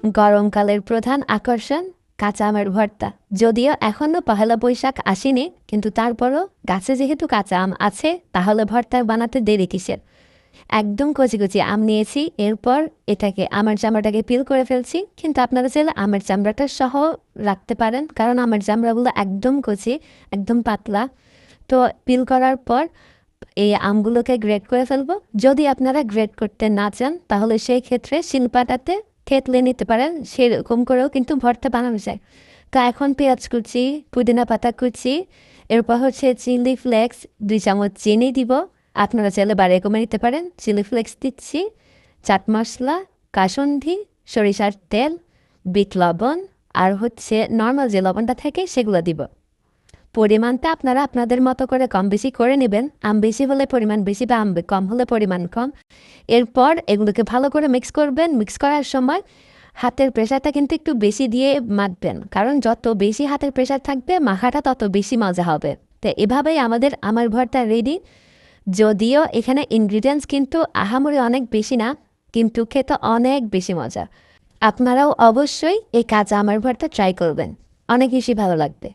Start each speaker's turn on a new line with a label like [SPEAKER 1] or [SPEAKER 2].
[SPEAKER 1] গরমকালের প্রধান আকর্ষণ কাঁচা আমের ভর্তা। যদিও এখনও পহেলা বৈশাখ আসেনি, কিন্তু তারপরও গাছে যেহেতু কাঁচা আম আছে, তাহলে ভর্তা বানাতে দেরি কিসের। একদম কচি কচি আম নিয়েছি, এরপর এটাকে আমের চামড়াটাকে পিল করে ফেলছি। কিন্তু আপনারা চাইলে আমের চামড়াটা সহ রাখতে পারেন, কারণ আমের চামড়াগুলো একদম কচি, একদম পাতলা। তো পিল করার পর এই আমগুলোকে গ্রেড করে ফেলবো। যদি আপনারা গ্রেড করতে না চান, তাহলে সেই ক্ষেত্রে শিলপাটাতে থেতলে নিতে পারেন, সেরকম করেও কিন্তু ভর্তা বানানো যায়। তো এখন পেঁয়াজ কুচি, পুদিনা পাতা কুচি, এরপর হচ্ছে চিলি ফ্লেক্স 2 চামচ চিনি দিব। আপনারা চাইলে বাড়িয়ে কমে নিতে পারেন। চিলি ফ্লেক্স দিচ্ছি, চাট মশলা, কাসুন্দি, সরিষার তেল, বিট লবণ, আর হচ্ছে নর্মাল যে লবণটা থাকে সেগুলো দিব। পরিমাণটা আপনারা আপনাদের মতো করে কম বেশি করে নেবেন। আম বেশি হলে পরিমাণ বেশি, বা আম কম হলে পরিমাণ কম। এরপর এগুলোকে ভালো করে মিক্স করবেন। মিক্স করার সময় হাতের প্রেশারটা কিন্তু একটু বেশি দিয়ে মাখবেন, কারণ যত বেশি হাতের প্রেশার থাকবে মাখাটা তত বেশি মজা হবে। তো এভাবেই আমাদের আমের ভর্তা রেডি। যদিও এখানে ইনগ্রিডিয়েন্টস কিন্তু আহামরি অনেক বেশি না, কিন্তু খেতে অনেক বেশি মজা। আপনারাও অবশ্যই এই কাঁচা আমের ভর্তা ট্রাই করবেন, অনেক বেশি ভালো লাগবে।